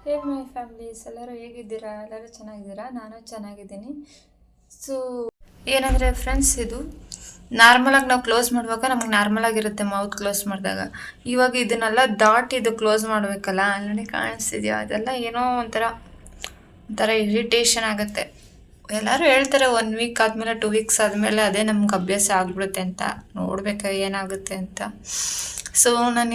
ಹೇ ಮೈ families, ಎಲ್ಲರೂ ಹೇಗಿದ್ದೀರಾ? ಎಲ್ಲರೂ ಚೆನ್ನಾಗಿದ್ದೀರಾ? ನಾನು ಚೆನ್ನಾಗಿದ್ದೀನಿ. ಸೊ ಏನಂದರೆ ಫ್ರೆಂಡ್ಸ್, ಇದು ನಾರ್ಮಲಾಗಿ ನಾವು ಕ್ಲೋಸ್ ಮಾಡುವಾಗ ನಮಗೆ ನಾರ್ಮಲಾಗಿರುತ್ತೆ ಮೌತ್ ಕ್ಲೋಸ್ ಮಾಡಿದಾಗ. ಇವಾಗ ಇದನ್ನೆಲ್ಲ ದಾಟಿ ಇದು ಕ್ಲೋಸ್ ಮಾಡಬೇಕಲ್ಲ, ಆಲ್ರೆಡಿ ಕಾಣಿಸ್ತಿದೆಯಾ? ಅದೆಲ್ಲ ಏನೋ ಒಂಥರ ಇರಿಟೇಷನ್ ಆಗುತ್ತೆ. ಎಲ್ಲರೂ ಹೇಳ್ತಾರೆ 1 ವೀಕ್ ಆದಮೇಲೆ 2 ವೀಕ್ಸ್ ಆದಮೇಲೆ ಅದೇ ನಮ್ಗೆ ಅಭ್ಯಾಸ ಆಗಿಬಿಡುತ್ತೆ ಅಂತ. ನೋಡ್ಬೇಕಾ ಏನಾಗುತ್ತೆ ಅಂತ. ಸೊ ನನ್ನ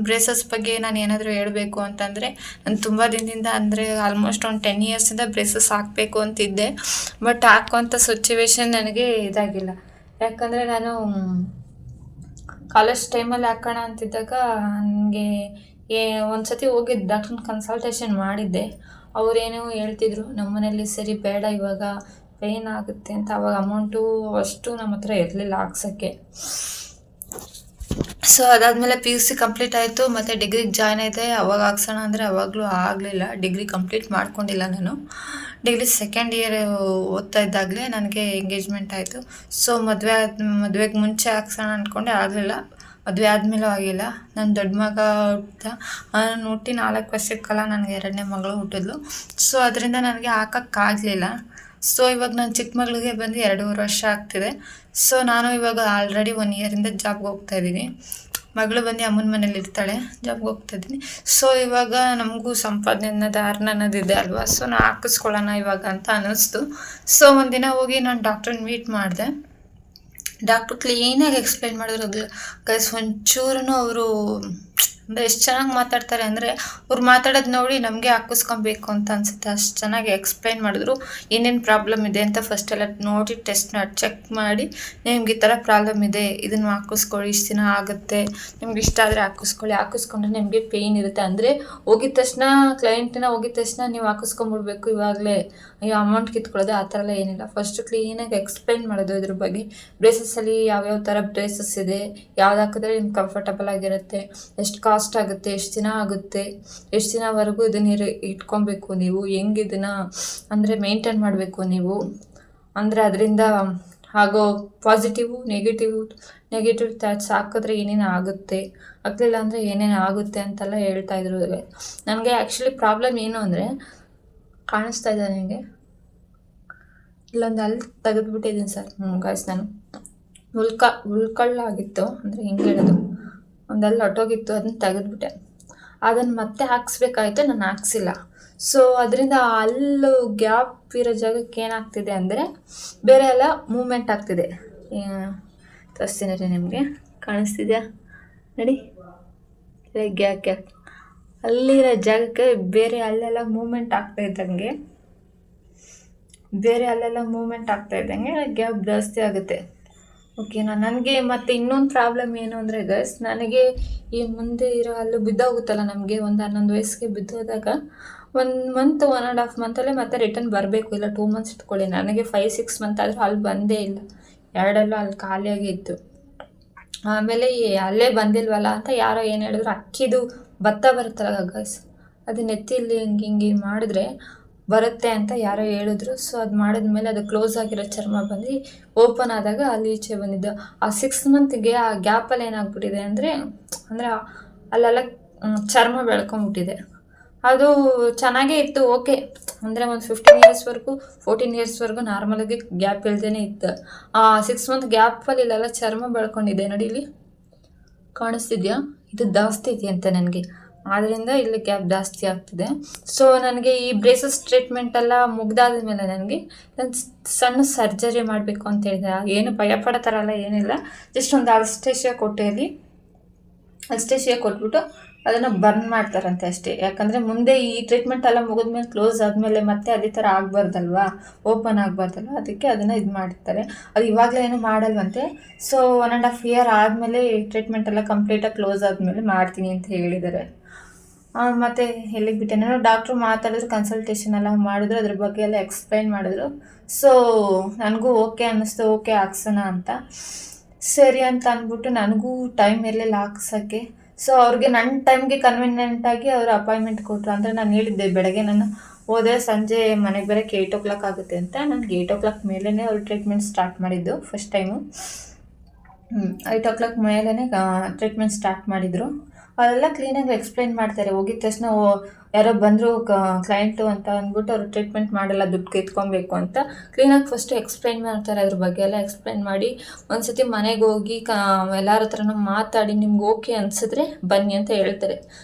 ಬ್ರೇಸಸ್ ಬಗ್ಗೆ ನಾನು ಏನಾದರೂ ಹೇಳಬೇಕು ಅಂತಂದರೆ, ನಾನು ತುಂಬ ದಿನದಿಂದ ಅಂದರೆ ಆಲ್ಮೋಸ್ಟ್ ಒಂದು 10 ಇಯರ್ಸಿಂದ ಬ್ರೇಸಸ್ ಹಾಕಬೇಕು ಅಂತಿದ್ದೆ. ಬಟ್ ಹಾಕುವಂಥ ಸಿಚುವೇಶನ್ ನನಗೆ ಇದಾಗಿಲ್ಲ. ಯಾಕಂದರೆ ನಾನು ಕಾಲೇಜ್ ಟೈಮಲ್ಲಿ ಹಾಕೋಣ ಅಂತಿದ್ದಾಗ ನನಗೆ ಒಂದು ಸತಿ ಹೋಗಿದ್ದು ಡಾಕ್ಟ್ರನ್ನ ಕನ್ಸಲ್ಟೇಷನ್ ಮಾಡಿದ್ದೆ. ಅವರೇನೋ ಹೇಳ್ತಿದ್ರು, ನಮ್ಮ ಮನೇಲಿ ಸರಿ ಬೇಡ ಇವಾಗ ಪೇಯ್ನ್ ಆಗುತ್ತೆ ಅಂತ. ಅವಾಗ ಅಮೌಂಟು ಅಷ್ಟು ನಮ್ಮ ಹತ್ರ ಇರಲಿಲ್ಲ ಹಾಕ್ಸೋಕ್ಕೆ. ಸೊ ಅದಾದಮೇಲೆ PUC ಕಂಪ್ಲೀಟ್ ಆಯಿತು, ಮತ್ತು ಡಿಗ್ರಿಗೆ ಜಾಯ್ನ್ ಆಯಿತೆ. ಅವಾಗ ಹಾಕ್ಸೋಣ ಅಂದರೆ ಅವಾಗಲೂ ಆಗಲಿಲ್ಲ. ಡಿಗ್ರಿ ಕಂಪ್ಲೀಟ್ ಮಾಡ್ಕೊಂಡಿಲ್ಲ ನಾನು. ಡಿಗ್ರಿ ಸೆಕೆಂಡ್ ಇಯರ್ ಓದ್ತಾ ಇದ್ದಾಗಲೇ ನನಗೆ ಎಂಗೇಜ್ಮೆಂಟ್ ಆಯಿತು. ಸೊ ಮದುವೆಗೆ ಮುಂಚೆ ಹಾಕ್ಸೋಣ ಅಂದ್ಕೊಂಡೆ, ಆಗಲಿಲ್ಲ. ಮದುವೆ ಆದಮೇಲೂ ಆಗಿಲ್ಲ. ನನ್ನ ದೊಡ್ಡ ಮಗ ಹುಟ್ಟಿದ, ನಾನು ಹುಟ್ಟಿ 4 ವರ್ಷಕ್ಕಲ್ಲ ನನಗೆ 2ನೇ ಮಗಳು ಹುಟ್ಟಿದ್ಲು. ಸೊ ಅದರಿಂದ ನನಗೆ ಹಾಕೋಕ್ಕಾಗಲಿಲ್ಲ. ಸೊ ಇವಾಗ ನನ್ನ ಚಿಕ್ಕ ಮಗಳಿಗೆ ಬಂದು 2.5 ವರ್ಷ ಆಗ್ತಿದೆ. ಸೊ ನಾನು ಇವಾಗ ಆಲ್ರೆಡಿ 1 ಇಯರಿಂದ ಜಾಬ್ಗೆ ಹೋಗ್ತಾಯಿದ್ದೀನಿ. ಮಗಳು ಬಂದು ಅಮ್ಮನ ಮನೇಲಿ ಇರ್ತಾಳೆ, ಜಾಬ್ಗೆ ಹೋಗ್ತಾಯಿದ್ದೀನಿ. ಸೊ ಇವಾಗ ನಮಗೂ ಸಂಪಾದನೆ ಅನ್ನೋದಿದೆ ಅಲ್ವಾ. ಸೊ ನಾನು ಹಾಕಿಸ್ಕೊಳ್ಳೋಣ ಇವಾಗ ಅಂತ ಅನ್ನಿಸ್ತು. ಸೊ ಒಂದಿನ ಹೋಗಿ ನಾನು ಡಾಕ್ಟ್ರನ್ನ ಮೀಟ್ ಮಾಡಿದೆ. ಡಾಕ್ಟ್ರು ಕ್ಲೀನಾಗಿ ಎಕ್ಸ್ಪ್ಲೈನ್ ಮಾಡಿದ್ರು ಗೈಸ್. ಒಂಚೂರು ಅವರು ಅಂದರೆ ಎಷ್ಟು ಚೆನ್ನಾಗಿ ಮಾತಾಡ್ತಾರೆ ಅಂದರೆ, ಅವ್ರು ಮಾತಾಡೋದು ನೋಡಿ ನಮಗೆ ಹಾಕಿಸ್ಕೊಬೇಕು ಅಂತ ಅನಿಸುತ್ತೆ. ಅಷ್ಟು ಚೆನ್ನಾಗಿ ಎಕ್ಸ್ಪ್ಲೈನ್ ಮಾಡಿದ್ರು. ಏನೇನು ಪ್ರಾಬ್ಲಮ್ ಇದೆ ಅಂತ ಫಸ್ಟೆಲ್ಲ ನೋಡಿ ಚೆಕ್ ಮಾಡಿ, ನಿಮ್ಗೆ ಈ ಥರ ಪ್ರಾಬ್ಲಮ್ ಇದೆ, ಇದನ್ನು ಹಾಕಿಸ್ಕೊಳ್ಳಿ, ಇಷ್ಟು ದಿನ ಆಗುತ್ತೆ, ನಿಮ್ಗೆ ಇಷ್ಟ ಆದರೆ ಹಾಕಿಸ್ಕೊಳ್ಳಿ, ಹಾಕಿಸ್ಕೊಂಡ್ರೆ ನಿಮಗೆ ಪೇಯ್ನ್ ಇರುತ್ತೆ. ಅಂದರೆ ಹೋಗಿದ ತಕ್ಷಣ ಕ್ಲೈಂಟನ್ನ ಹೋಗಿದ ತಕ್ಷಣ ನೀವು ಹಾಕಿಸ್ಕೊಂಬಿಡ್ಬೇಕು ಇವಾಗಲೇ, ಅಯ್ಯೋ ಅಮೌಂಟ್ ಕಿತ್ಕೊಳ್ಳೋದು ಆ ಥರ ಎಲ್ಲ ಏನಿಲ್ಲ. ಫಸ್ಟು ಕ್ಲೀನಾಗಿ ಎಕ್ಸ್ಪ್ಲೈನ್ ಮಾಡೋದು ಇದ್ರ ಬಗ್ಗೆ. ಬ್ರೇಸಸ್ಸಲ್ಲಿ ಯಾವ್ಯಾವ ಥರ ಬ್ರೇಸಸ್ ಇದೆ, ಯಾವ್ದು ಹಾಕಿದ್ರೆ ನಿಮ್ಗೆ ಕಂಫರ್ಟಬಲ್ ಆಗಿರುತ್ತೆ, ಎಷ್ಟು ಕಾಸ್ಟ್ ಆಗುತ್ತೆ, ಎಷ್ಟು ದಿನ ಆಗುತ್ತೆ, ಎಷ್ಟು ದಿನವರೆಗೂ ಇದನ್ನ ಇಟ್ಕೊಬೇಕು ನೀವು, ಹೆಂಗೆ ಇದನ್ನು ಅಂದರೆ ಮೇಂಟೈನ್ ಮಾಡಬೇಕು ನೀವು, ಅಂದರೆ ಅದರಿಂದ ಆಗೋ ಪಾಸಿಟಿವು ನೆಗೆಟಿವ್ ಥಾಟ್ಸ್ ಹಾಕಿದ್ರೆ ಏನೇನು ಆಗುತ್ತೆ, ಆಗಲಿಲ್ಲ ಅಂದರೆ ಏನೇನು ಆಗುತ್ತೆ ಅಂತೆಲ್ಲ ಹೇಳ್ತಾಯಿದ್ರು. ನನಗೆ ಆ್ಯಕ್ಚುಲಿ ಪ್ರಾಬ್ಲಮ್ ಏನು ಅಂದರೆ, ಕಾಣಿಸ್ತಾ ಇದೆ ನನಗೆ ಇಲ್ಲೊಂದು ಅಲ್ಲಿ ತೆಗೆದುಬಿಟ್ಟಿದ್ದೀನಿ ಸರ್. ಗಾಯ್ಸ್, ನಾನು ಉಳ್ಕೊಳ್ಳಾಗಿತ್ತು, ಅಂದರೆ ಹಿಂಗೆ ಹೇಳೋದು, ಒಂದಲ್ಲಿ ಹೊಟ್ಟೋಗಿತ್ತು, ಅದನ್ನ ತೆಗೆದುಬಿಟ್ಟೆ. ಅದನ್ನು ಮತ್ತೆ ಹಾಕ್ಸ್ಬೇಕಾಯ್ತು, ನಾನು ಹಾಕ್ಸಿಲ್ಲ. ಸೊ ಅದರಿಂದ ಅಲ್ಲೂ ಗ್ಯಾಪ್ ಇರೋ ಜಾಗಕ್ಕೆ ಏನಾಗ್ತಿದೆ ಅಂದರೆ ಬೇರೆ ಎಲ್ಲ ಮೂಮೆಂಟ್ ಆಗ್ತಿದೆ. ತೋರಿಸ್ತೀನಿ ರೀ, ನಿಮಗೆ ಕಾಣಿಸ್ತಿದೆಯಾ ನೋಡಿ, ಗ್ಯಾಪ್ ಅಲ್ಲಿರೋ ಜಾಗಕ್ಕೆ ಬೇರೆ ಅಲ್ಲೆಲ್ಲ ಮೂಮೆಂಟ್ ಆಗ್ತಾಯಿದ್ದಂಗೆ ಗ್ಯಾಪ್ ಜಾಸ್ತಿ ಆಗುತ್ತೆ. ಓಕೆನಾ? ನನಗೆ ಮತ್ತು ಇನ್ನೊಂದು ಪ್ರಾಬ್ಲಮ್ ಏನು ಅಂದರೆ ಗೈಸ್, ನನಗೆ ಈ ಮುಂದೆ ಇರೋ ಹಲ್ಲು ಬಿದ್ದೋಗುತ್ತಲ್ಲ, ನಮಗೆ ಒಂದು 11 ವಯಸ್ಸಿಗೆ ಬಿದ್ದೋದಾಗ 1 ಮಂತ್ 1.5 ಮಂತಲ್ಲೇ ಮತ್ತೆ ರಿಟರ್ನ್ ಬರಬೇಕು, ಇಲ್ಲ 2 ಮಂತ್ಸ್ ಇಟ್ಕೊಳ್ಳಿ. ನನಗೆ 5-6 ಮಂತ್ ಆದರೂ ಅಲ್ಲಿ ಬಂದೇ ಇಲ್ಲ, 2 ಅಲ್ಲಿ ಖಾಲಿಯಾಗಿ ಇತ್ತು. ಆಮೇಲೆ ಅಲ್ಲೇ ಬಂದಿಲ್ವಲ್ಲ ಅಂತ ಯಾರೋ ಏನು ಹೇಳಿದ್ರು, ಅಕ್ಕಿದು ಭತ್ತ ಬರುತ್ತಲ್ಲ ಗೈಸ್, ಅದನ್ನ ಎತ್ತಿಲ್ಲಿ ಹಿಂಗೆ ಮಾಡಿದ್ರೆ ಬರುತ್ತೆ ಅಂತ ಯಾರೋ ಹೇಳಿದ್ರು. ಸೊ ಅದು ಮಾಡಿದ್ಮೇಲೆ ಅದು ಕ್ಲೋಸ್ ಆಗಿರೋ ಚರ್ಮ ಬಂದು ಓಪನ್ ಆದಾಗ ಅಲ್ಲಿ ಈಚೆ ಬಂದಿದ್ದು. ಆ 6 ಮಂತ್ಗೆ ಆ ಗ್ಯಾಪಲ್ಲಿ ಏನಾಗ್ಬಿಟ್ಟಿದೆ ಅಂದರೆ ಅಲ್ಲೆಲ್ಲ ಚರ್ಮ ಬೆಳ್ಕೊಂಬಿಟ್ಟಿದೆ. ಅದು ಚೆನ್ನಾಗೇ ಇತ್ತು, ಓಕೆ, ಅಂದರೆ ಒಂದು 15 ಇಯರ್ಸ್ವರೆಗೂ 14 ಇಯರ್ಸ್ವರೆಗೂ ನಾರ್ಮಲಾಗಿ ಗ್ಯಾಪ್ ಇಲ್ದೇ ಇತ್ತು. ಆ 6 ಮಂತ್ ಗ್ಯಾಪಲ್ಲಿ ಇಲ್ಲೆಲ್ಲ ಚರ್ಮ ಬೆಳ್ಕೊಂಡಿದೆ ನೋಡಿ, ಇಲ್ಲಿ ಕಾಣಿಸ್ತಿದ್ಯಾ? ಇದು ಜಾಸ್ತಿ ಇದೆಯಂತೆ ನನಗೆ, ಆದ್ದರಿಂದ ಇಲ್ಲಿ ಗ್ಯಾಪ್ ಜಾಸ್ತಿ ಆಗ್ತಿದೆ. ಸೊ ನನಗೆ ಈ ಬ್ರೇಸಸ್ ಟ್ರೀಟ್ಮೆಂಟ್ ಎಲ್ಲ ಮುಗ್ದಾದ ಮೇಲೆ ನಾನು ಸಣ್ಣ ಸರ್ಜರಿ ಮಾಡಬೇಕು ಅಂತ ಹೇಳಿದೆ. ಏನು ಭಯ ಪಡೋ ಥರ ಎಲ್ಲ ಏನಿಲ್ಲ, ಜಸ್ಟ್ ಒಂದು ಅನಸ್ತೇಷಿಯಾ ಕೊಟ್ಬಿಟ್ಟು ಅದನ್ನು ಬರ್ನ್ ಮಾಡ್ತಾರಂತೆ ಅಷ್ಟೇ. ಯಾಕಂದರೆ ಮುಂದೆ ಈ ಟ್ರೀಟ್ಮೆಂಟ್ ಎಲ್ಲ ಮುಗಿದ್ಮೇಲೆ ಕ್ಲೋಸ್ ಆದಮೇಲೆ ಮತ್ತೆ ಅದೇ ಥರ ಆಗಬಾರ್ದಲ್ವಾ, ಓಪನ್ ಆಗಬಾರ್ದಲ್ವ, ಅದಕ್ಕೆ ಅದನ್ನು ಇದು ಮಾಡ್ತಾರೆ. ಅದು ಇವಾಗಲೇ ಏನು ಮಾಡಲ್ವಂತೆ. ಸೊ 1.5 ಇಯರ್ ಆದಮೇಲೆ ಟ್ರೀಟ್ಮೆಂಟ್ ಎಲ್ಲ ಕಂಪ್ಲೀಟಾಗಿ ಕ್ಲೋಸ್ ಆದಮೇಲೆ ಮಾಡ್ತೀನಿ ಅಂತ ಹೇಳಿದ್ದಾರೆ. ಮತ್ತು ಎಲ್ಲಿಗೆ ಬಿಟ್ಟೆ ನಾನು, ಡಾಕ್ಟ್ರು ಮಾತಾಡಿದ್ರು, ಕನ್ಸಲ್ಟೇಷನ್ ಎಲ್ಲ ಮಾಡಿದ್ರು, ಅದ್ರ ಬಗ್ಗೆ ಎಲ್ಲ ಎಕ್ಸ್ಪ್ಲೈನ್ ಮಾಡಿದ್ರು. ಸೊ ನನಗೂ ಓಕೆ ಅನ್ನಿಸ್ತು, ಓಕೆ ಹಾಕ್ಸೋಣ ಅಂತ. ಸರಿ ಅಂತ ಅಂದ್ಬಿಟ್ಟು ನನಗೂ ಟೈಮ್ ಇರಲಿಲ್ಲ ಹಾಕ್ಸೋಕ್ಕೆ. ಸೊ ಅವ್ರಿಗೆ ನನ್ನ ಟೈಮ್ಗೆ ಕನ್ವೀನಿಯೆಂಟಾಗಿ ಅವರು ಅಪಾಯಿಂಟ್ಮೆಂಟ್ ಕೊಟ್ಟರು. ಅಂದರೆ ನಾನು ಹೇಳಿದ್ದೆ ಬೆಳಗ್ಗೆ ನಾನು ಹೋದರೆ ಸಂಜೆ ಮನೆಗೆ ಬರೋಕ್ಕೆ 8 o'clock ಆಗುತ್ತೆ ಅಂತ. ನನಗೆ 8 o'clock ಮೇಲೇ ಅವ್ರು ಟ್ರೀಟ್ಮೆಂಟ್ ಸ್ಟಾರ್ಟ್ ಮಾಡಿದ್ದು ಫಸ್ಟ್ ಟೈಮು. 8 o'clock ಮೇಲೇ ಟ್ರೀಟ್ಮೆಂಟ್ ಸ್ಟಾರ್ಟ್ ಮಾಡಿದರು. ಅವರೆಲ್ಲ ಕ್ಲೀನಾಗಿ ಎಕ್ಸ್ಪ್ಲೈನ್ ಮಾಡ್ತಾರೆ. ಹೋಗಿದ ತಕ್ಷಣ ಯಾರೋ ಬಂದರು ಕ್ಲೈಂಟು ಅಂತ ಅಂದ್ಬಿಟ್ಟು ಅವರು ಟ್ರೀಟ್ಮೆಂಟ್ ಮಾಡಲ್ಲ, ದುಡ್ಡು ಕಿತ್ಕೊಬೇಕು ಅಂತ ಕ್ಲೀನಾಗಿ ಫಸ್ಟು ಎಕ್ಸ್ಪ್ಲೈನ್ ಮಾಡ್ತಾರೆ. ಅದ್ರ ಬಗ್ಗೆ ಎಲ್ಲ ಎಕ್ಸ್ಪ್ಲೈನ್ ಮಾಡಿ ಒಂದು ಸತಿ ಮನೆಗೆ ಹೋಗಿ ಎಲ್ಲರ ಹತ್ರನೂ ಮಾತಾಡಿ ನಿಮ್ಗೆ ಓಕೆ ಅನಿಸಿದ್ರೆ ಬನ್ನಿ ಅಂತ ಹೇಳ್ತಾರೆ.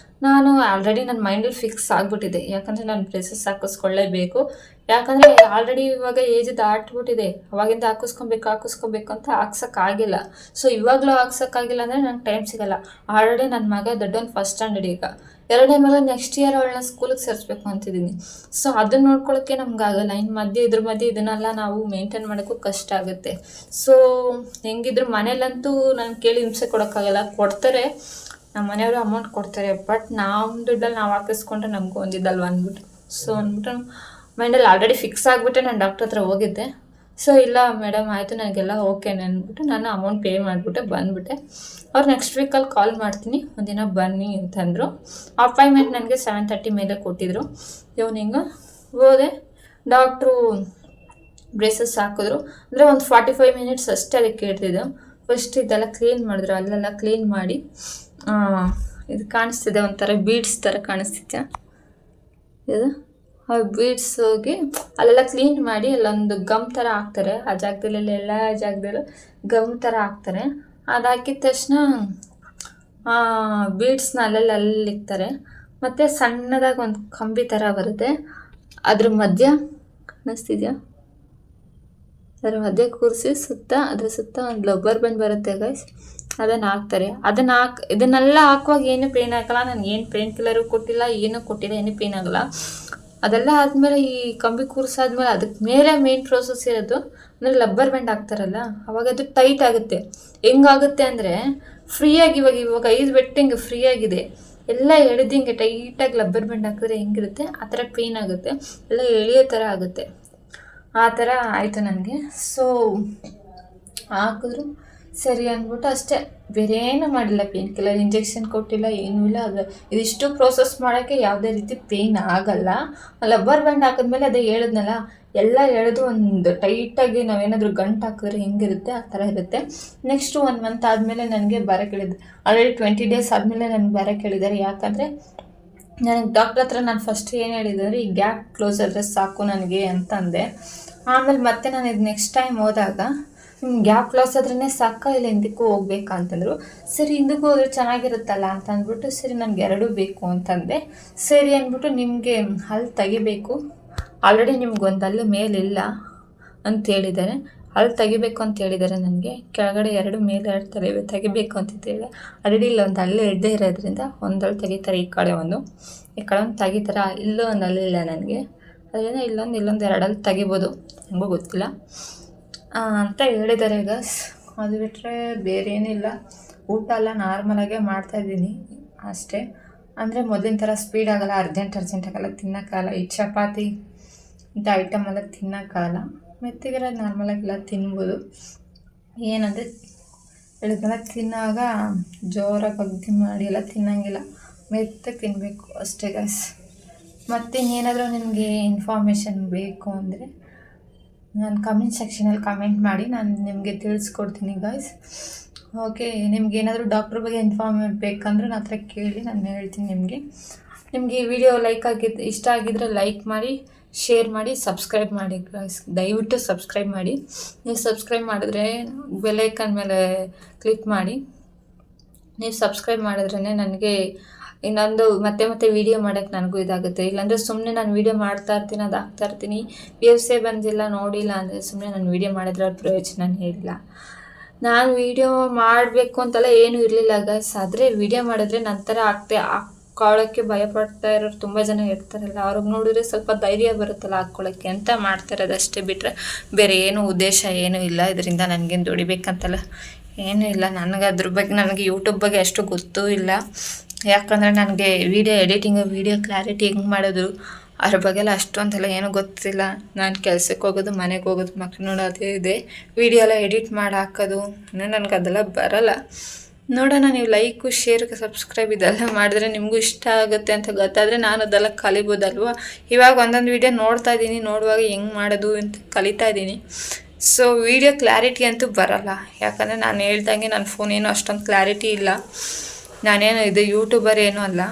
ನಾನು ಆಲ್ರೆಡಿ ನನ್ನ ಮೈಂಡಲ್ಲಿ ಫಿಕ್ಸ್ ಆಗಿಬಿಟ್ಟಿದೆ, ಯಾಕಂದರೆ ನಾನು ಬ್ರೇಸಸ್ ಹಾಕಿಸ್ಕೊಳ್ಳೇಬೇಕು. ಯಾಕಂದರೆ ಆಲ್ರೆಡಿ ಇವಾಗ ಏಜ್ ದಾಟ್ಬಿಟ್ಟಿದೆ. ಅವಾಗಿಂದ ಹಾಕಿಸ್ಕೊಬೇಕು ಅಂತ ಹಾಕ್ಸೋಕ್ಕಾಗಿಲ್ಲ. ಸೊ ಇವಾಗಲೂ ಹಾಕ್ಸೋಕ್ಕಾಗಿಲ್ಲ ಅಂದರೆ ನಂಗೆ ಟೈಮ್ ಸಿಗೋಲ್ಲ. ಆಲ್ರೆಡಿ ನನ್ನ ಮಗ ದೊಡ್ಡವನು ಫಸ್ಟ್ ಸ್ಟ್ಯಾಂಡರ್ಡ್, ಈಗ 2ನೇ ಮಗ ನೆಕ್ಸ್ಟ್ ಇಯರ್ ಅವಳನ್ನ ಸ್ಕೂಲಿಗೆ ಸೇರಿಸ್ಬೇಕು ಅಂತಿದ್ದೀನಿ. ಸೊ ಅದನ್ನು ನೋಡ್ಕೊಳ್ಳೋಕ್ಕೆ ನಮ್ಗೆ ಆಗಲ್ಲ. ಇದ್ರ ಮಧ್ಯೆ ಇದನ್ನೆಲ್ಲ ನಾವು ಮೇಂಟೈನ್ ಮಾಡೋಕ್ಕೂ ಕಷ್ಟ ಆಗುತ್ತೆ. ಸೊ ಹೆಂಗಿದ್ರು ಮನೇಲಂತೂ ನಾನು ಕೇಳಿ ಹಿಂಸೆ ಕೊಡೋಕ್ಕಾಗಲ್ಲ, ಕೊಡ್ತಾರೆ ನಮ್ಮ ಮನೆಯವರು ಅಮೌಂಟ್ ಕೊಡ್ತಾರೆ. ಬಟ್ ನಮ್ಮ ದುಡ್ಡಲ್ಲಿ ನಾವು ಹಾಕಿಸ್ಕೊಂಡ್ರೆ ನಮಗೂ ಒಂದಿದ್ದಲ್ವ ಅಂದ್ಬಿಟ್ಟು ಮೈಂಡಲ್ಲಿ ಆಲ್ರೆಡಿ ಫಿಕ್ಸ್ ಆಗಿಬಿಟ್ಟೆ ನಾನು ಡಾಕ್ಟ್ರ್ ಹತ್ರ ಹೋಗಿದ್ದೆ. ಸೊ ಇಲ್ಲ ಮೇಡಮ್ ಆಯಿತು ನನಗೆಲ್ಲ ಓಕೆನೆ ಅಂದ್ಬಿಟ್ಟು ನಾನು ಅಮೌಂಟ್ ಪೇ ಮಾಡಿಬಿಟ್ಟೆ ಬಂದುಬಿಟ್ಟೆ. ಅವ್ರು ನೆಕ್ಸ್ಟ್ ವೀಕಲ್ಲಿ ಕಾಲ್ ಮಾಡ್ತೀನಿ ಒಂದಿನ ಬನ್ನಿ ಅಂತಂದರು. ಅಪಾಯಿಂಟ್ಮೆಂಟ್ ನನಗೆ 7:30 ಮೇಲೆ ಕೊಟ್ಟಿದ್ರು. ಹಿಂಗೆ ಹೋದೆ, ಡಾಕ್ಟ್ರು ಬ್ರೇಸಸ್ ಹಾಕಿದ್ರು. ಅಂದರೆ ಒಂದು 45 ಮಿನಿಟ್ಸ್ ಅಷ್ಟೇ ಅದಕ್ಕೆ ಇಡ್ತಿದ್ದು. ಫಸ್ಟ್ ಇದೆಲ್ಲ ಕ್ಲೀನ್ ಮಾಡಿದ್ರು, ಅಲ್ಲೆಲ್ಲ ಕ್ಲೀನ್ ಮಾಡಿ ಇದು ಕಾಣಿಸ್ತಿದೆ, ಒಂಥರ ಬೀಡ್ಸ್ ಥರ ಕಾಣಿಸ್ತಿದ್ದೆ ಇದು. ಆ ಬೀಡ್ಸ್ ಹೋಗಿ ಅಲ್ಲೆಲ್ಲ ಕ್ಲೀನ್ ಮಾಡಿ ಅಲ್ಲೊಂದು ಗಮ್ ಥರ ಹಾಕ್ತಾರೆ. ಆ ಜಾಗದಲ್ಲೆಲ್ಲ ಎಲ್ಲ ಜಾಗದಲ್ಲೂ ಗಮ್ ಥರ ಹಾಕ್ತಾರೆ. ಅದು ಹಾಕಿದ ತಕ್ಷಣ ಬೀಡ್ಸ್ನ ಅಲ್ಲಿ ಇಕ್ತಾರೆ. ಮತ್ತು ಸಣ್ಣದಾಗಿ ಒಂದು ಕಂಬಿ ಥರ ಬರುತ್ತೆ, ಅದ್ರ ಮಧ್ಯ ಕಾಣಿಸ್ತಿದ್ಯಾ, ಅದರ ಮಧ್ಯೆ ಕೂರಿಸಿ ಅದ್ರ ಸುತ್ತ ಒಂದು ಲಬ್ಬರ್ ಬ್ಯಾಂಡ್ ಬರುತ್ತೆ ಗೈಸ್, ಅದನ್ನು ಹಾಕ್ತಾರೆ. ಇದನ್ನೆಲ್ಲ ಹಾಕುವಾಗ ಏನು ಪೇನ್ ಆಗಲ್ಲ. ನನಗೆ ಏನು ಪೇನ್ ಕಿಲ್ಲರು ಕೊಟ್ಟಿಲ್ಲ, ಏನೂ ಕೊಟ್ಟಿಲ್ಲ, ಏನೂ ಪೇನ್ ಆಗಲ್ಲ. ಅದೆಲ್ಲ ಆದಮೇಲೆ ಈ ಕಂಬಿ ಕೂರಿಸಾದ್ಮೇಲೆ ಅದಕ್ಕೆ ಮೇಲೆ ಮೇನ್ ಪ್ರೋಸೆಸ್ ಇರೋದು ಅಂದರೆ ಲಬ್ಬರ್ ಬ್ಯಾಂಡ್ ಹಾಕ್ತಾರಲ್ಲ, ಅವಾಗ ಅದು ಟೈಟ್ ಆಗುತ್ತೆ. ಹೆಂಗಾಗುತ್ತೆ ಅಂದರೆ ಫ್ರೀಯಾಗಿ ಇವಾಗ 5 ಬೆಟ್ಟು ಹಿಂಗೆ ಫ್ರೀಯಾಗಿದೆ, ಎಲ್ಲ ಎಳೆದು ಹಿಂಗೆ ಟೈಟಾಗಿ ಲಬ್ಬರ್ ಬ್ಯಾಂಡ್ ಹಾಕಿದ್ರೆ ಹೆಂಗಿರುತ್ತೆ ಆ ಥರ ಪೇನ್ ಆಗುತ್ತೆ, ಎಲ್ಲ ಎಳೆಯೋ ಥರ ಆಗುತ್ತೆ. ಆ ಥರ ಆಯಿತು ನನಗೆ. ಸೊ ಹಾಕಿದ್ರು ಸರಿ ಅಂದ್ಬಿಟ್ಟು ಅಷ್ಟೇ, ಬೇರೆ ಏನೂ ಮಾಡಿಲ್ಲ. ಪೇನ್ ಕಿಲ್ಲರ್ ಇಂಜೆಕ್ಷನ್ ಕೊಟ್ಟಿಲ್ಲ, ಏನೂ ಇಲ್ಲ. ಇದಿಷ್ಟು ಪ್ರೋಸೆಸ್ ಮಾಡೋಕ್ಕೆ ಯಾವುದೇ ರೀತಿ ಪೇಯ್ನ್ ಆಗಲ್ಲ. ಲಬ್ಬರ್ ಬ್ಯಾಂಡ್ ಹಾಕಿದ್ಮೇಲೆ ಅದೇ ಹೇಳಿದ್ನಲ್ಲ, ಎಲ್ಲ ಎಳೆದು ಒಂದು ಟೈಟಾಗಿ ನಾವೇನಾದರೂ ಗಂಟು ಹಾಕಿದ್ರೆ ಹೆಂಗಿರುತ್ತೆ ಆ ಥರ ಇರುತ್ತೆ. ನೆಕ್ಸ್ಟು 1 ಮಂತ್ ಆದಮೇಲೆ ನನಗೆ ಬರೋಕ್ಕೆ ಹೇಳಿದ್ರು. ಆಲ್ರೆಡಿ 20 ಡೇಸ್ ಆದಮೇಲೆ ನನಗೆ ಬರೋಕ್ಕೆ ಹೇಳಿದ್ದಾರೆ. ಯಾಕಂದರೆ ನನಗೆ ಡಾಕ್ಟ್ರ್ ಹತ್ರ ನಾನು ಫಸ್ಟ್ ಏನು ಹೇಳಿದೆ ಅಂದರೆ ಈ ಗ್ಯಾಪ್ ಕ್ಲೋಸ್ ಆದರೆ ಸಾಕು ನನಗೆ ಅಂತಂದೆ. ಆಮೇಲೆ ಮತ್ತೆ ನಾನು ಇದು ನೆಕ್ಸ್ಟ್ ಟೈಮ್ ಹೋದಾಗ ಗ್ಯಾಪ್ ಕ್ಲಾಸ್ ಆದ್ರೇ ಸಾಕ, ಇಲ್ಲ ಹಿಂದಕ್ಕೂ ಹೋಗ್ಬೇಕಾ ಅಂತಂದರು. ಸರಿ ಹಿಂದಕ್ಕೂ ಹೋದ್ರೆ ಚೆನ್ನಾಗಿರುತ್ತಲ್ಲ ಅಂತ ಅಂದ್ಬಿಟ್ಟು ಸರಿ ನನಗೆ 2 ಬೇಕು ಅಂತಂದೆ. ಸರಿ ಅಂದ್ಬಿಟ್ಟು ನಿಮಗೆ ಹಲ್ಲು ತೆಗಿಬೇಕು, ಆಲ್ರೆಡಿ ನಿಮ್ಗೊಂದು ಹಲ್ಲು ಮೇಲಿಲ್ಲ ಅಂತ ಹೇಳಿದ್ದಾರೆ, ಹಲ್ಲು ತೆಗಿಬೇಕು ಅಂತ ಹೇಳಿದ್ದಾರೆ. ನನಗೆ ಕೆಳಗಡೆ 2 ಮೇಲೆ 2 ತಲೆ ತೆಗಿಬೇಕು ಅಂತೇಳಿ ಆಲ್ರೆಡಿ ಇಲ್ಲ ಒಂದು ಹಲ್ಲು ಎಡ್ದೇ ಇರೋದ್ರಿಂದ ಒಂದು ಹಲ್ಲು ತೆಗಿತಾರೆ, ಈ ಕಡೆ ಒಂದು ತೆಗಿತಾರೆ. ಇಲ್ಲೂ ಒಂದು ಹಲ್ಲು ಇಲ್ಲ ನನಗೆ, ಅದರಿಂದ ಇಲ್ಲೊಂದು 2 ಹಲ್ಲು ತೆಗಿಬೋದು, ನನಗೂ ಗೊತ್ತಿಲ್ಲ ಅಂತ ಹೇಳಿದ್ದಾರೆ ಗಸ್. ಅದು ಬಿಟ್ಟರೆ ಬೇರೆ ಏನಿಲ್ಲ. ಊಟ ಎಲ್ಲ ನಾರ್ಮಲಾಗೇ ಮಾಡ್ತಾಯಿದ್ದೀನಿ ಅಷ್ಟೇ. ಅಂದರೆ ಮೊದಲಿನ ಥರ ಸ್ಪೀಡ್ ಆಗಲ್ಲ, ಅರ್ಜೆಂಟ್ ಆಗಲ್ಲ, ತಿನ್ನೋಕ್ಕಾಗಲ್ಲ. ಈ ಚಪಾತಿ ಇಂಥ ಐಟಮ್ ಎಲ್ಲ ತಿನ್ನೋಕ್ಕಾಗಲ್ಲ. ಮೆತ್ತಗಿರೋದು ನಾರ್ಮಲಾಗೆಲ್ಲ ತಿನ್ಬೋದು. ಏನಂದರೆ ಹೇಳಿದ್ನಲ್ಲ, ತಿನ್ನಾಗ ಜೋರಾಗಿ ಅಗ್ದಿ ಮಾಡಿ ಎಲ್ಲ ತಿನ್ನೋಂಗಿಲ್ಲ, ಮೆತ್ತಗೆ ತಿನ್ನಬೇಕು ಅಷ್ಟೇ ಗಸ್. ಮತ್ತು ಇನ್ನೇನಾದರೂ ನಿಮಗೆ ಇನ್ಫಾರ್ಮೇಷನ್ ಬೇಕು ಅಂದರೆ ನಾನು ಕಮೆಂಟ್ ಸೆಕ್ಷನಲ್ಲಿ ಕಮೆಂಟ್ ಮಾಡಿ, ನಾನು ನಿಮಗೆ ತಿಳಿಸ್ಕೊಡ್ತೀನಿ ಗೈಸ್. ಓಕೆ, ನಿಮ್ಗೇನಾದರೂ ಡಾಕ್ಟ್ರ್ ಬಗ್ಗೆ ಬೇಕಂದ್ರೆ ನನ್ನ ಹತ್ರ ಕೇಳಿ, ನಾನು ಹೇಳ್ತೀನಿ ನಿಮಗೆ. ನಿಮಗೆ ಈ ವಿಡಿಯೋ ಇಷ್ಟ ಆಗಿದ್ದರೆ ಲೈಕ್ ಮಾಡಿ, ಶೇರ್ ಮಾಡಿ, ಸಬ್ಸ್ಕ್ರೈಬ್ ಮಾಡಿ ಗೈಸ್. ದಯವಿಟ್ಟು ಸಬ್ಸ್ಕ್ರೈಬ್ ಮಾಡಿ. ನೀವು ಸಬ್ಸ್ಕ್ರೈಬ್ ಮಾಡಿದ್ರೆ ಬೆಲ್ ಐಕಾನ್ ಮೇಲೆ ಕ್ಲಿಕ್ ಮಾಡಿ. ನೀವು ಸಬ್ಸ್ಕ್ರೈಬ್ ಮಾಡಿದ್ರೇ ನನಗೆ ಇನ್ನೊಂದು ಮತ್ತೆ ವೀಡಿಯೋ ಮಾಡೋಕ್ಕೆ ನನಗೂ ಇದಾಗುತ್ತೆ. ಇಲ್ಲಾಂದರೆ ಸುಮ್ಮನೆ ನಾನು ವೀಡಿಯೋ ಮಾಡ್ತಾ ಇರ್ತೀನಿ, ಅದು ಹಾಕ್ತಾ ಇರ್ತೀನಿ, ವ್ಯೂಸೇ ಬಂದಿಲ್ಲ ನೋಡಿಲ್ಲ ಅಂದರೆ ಸುಮ್ಮನೆ ನಾನು ವೀಡಿಯೋ ಮಾಡಿದ್ರೆ ಅವ್ರ ಪ್ರಯೋಜನ ಇಲ್ಲ. ನಾನು ವೀಡಿಯೋ ಮಾಡಬೇಕು ಅಂತೆಲ್ಲ ಏನೂ ಇರಲಿಲ್ಲ ಗೈಸ್. ಆದರೆ ವೀಡಿಯೋ ಮಾಡಿದ್ರೆ ನಂತರ ಹಾಕ್ಕೊಳ್ಳೋಕ್ಕೆ ಭಯಪಡ್ತಾ ಇರೋರು ತುಂಬ ಜನ ಇರ್ತಾರಲ್ಲ, ಅವ್ರಿಗೆ ನೋಡಿದ್ರೆ ಸ್ವಲ್ಪ ಧೈರ್ಯ ಬರುತ್ತಲ್ಲ ಹಾಕ್ಕೊಳ್ಳೋಕ್ಕೆ ಅಂತ ಮಾಡ್ತಾಯಿರೋದು ಅಷ್ಟೇ, ಬಿಟ್ಟರೆ ಬೇರೆ ಏನೂ ಉದ್ದೇಶ ಏನೂ ಇಲ್ಲ. ಇದರಿಂದ ನನಗೇನು ದುಡಿಬೇಕಂತಲ್ಲ ಏನೂ ಇಲ್ಲ. ನನಗೆ ಯೂಟ್ಯೂಬ್ ಬಗ್ಗೆ ಅಷ್ಟು ಗೊತ್ತೂ ಇಲ್ಲ. ಯಾಕಂದರೆ ನನಗೆ ವೀಡಿಯೋ ಎಡಿಟಿಂಗು, ವೀಡಿಯೋ ಕ್ಲಾರಿಟಿ ಹೆಂಗೆ ಮಾಡೋದು ಅದ್ರ ಬಗ್ಗೆಲ್ಲ ಅಷ್ಟೊಂದೆಲ್ಲ ಏನೂ ಗೊತ್ತಿಲ್ಲ. ನಾನು ಕೆಲ್ಸಕ್ಕೆ ಹೋಗೋದು, ಮನೆಗೆ ಹೋಗೋದು, ಮಕ್ಳು ನೋಡೋದೇ ಇದೆ, ವೀಡಿಯೋ ಎಲ್ಲ ಎಡಿಟ್ ಮಾಡಿ ಹಾಕೋದು, ಇನ್ನೂ ನನಗೆ ಅದೆಲ್ಲ ಬರೋಲ್ಲ. ನೋಡೋಣ, ನೀವು ಲೈಕು, ಶೇರ್, ಸಬ್ಸ್ಕ್ರೈಬ್ ಇದೆಲ್ಲ ಮಾಡಿದ್ರೆ ನಿಮಗೂ ಇಷ್ಟ ಆಗುತ್ತೆ ಅಂತ ಗೊತ್ತಾದರೆ ನಾನು ಅದೆಲ್ಲ ಕಲಿಬೋದಲ್ವ. ಇವಾಗ ಒಂದೊಂದು ವೀಡಿಯೋ ನೋಡ್ತಾ ಇದ್ದೀನಿ, ನೋಡುವಾಗ ಹೆಂಗೆ ಮಾಡೋದು ಅಂತ ಕಲಿತಾ ಇದ್ದೀನಿ. ಸೊ ವಿಡಿಯೋ ಕ್ಲಾರಿಟಿ ಅಂತೂ ಬರಲ್ಲ, ಯಾಕಂದರೆ ನಾನು ಹೇಳ್ದಂಗೆ ನನ್ನ ಫೋನ್ ಏನೋ ಅಷ್ಟೊಂದು ಕ್ಲಾರಿಟಿ ಇಲ್ಲ. ನಾನೇನು ಇದು ಯೂಟ್ಯೂಬರ್ ಏನೂ ಅಲ್ಲ,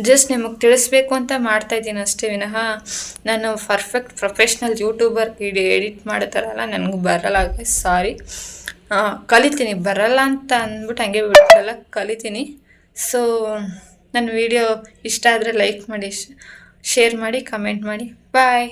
ಜಸ್ಟ್ ನಿಮಗೆ ತಿಳಿಸ್ಬೇಕು ಅಂತ ಮಾಡ್ತಾಯಿದ್ದೀನಿ ಅಷ್ಟೇ ವಿನಃ ನಾನು perfect professional YouTuber video edit ಮಾಡೋ ಥರ ಅಲ್ಲ. ನನಗೆ ಬರಲ್ಲ, ಸಾರಿ. ಕಲಿತೀನಿ, ಬರಲ್ಲ ಅಂತ ಅಂದ್ಬಿಟ್ಟು ಹಂಗೆ ಬಿಡಲ್ಲ, ಕಲಿತೀನಿ. ಸೊ ನನ್ನ ವಿಡಿಯೋ ಇಷ್ಟ ಆದರೆ ಲೈಕ್ ಮಾಡಿ, ಶೇರ್ ಮಾಡಿ, ಕಮೆಂಟ್ ಮಾಡಿ. ಬಾಯ್.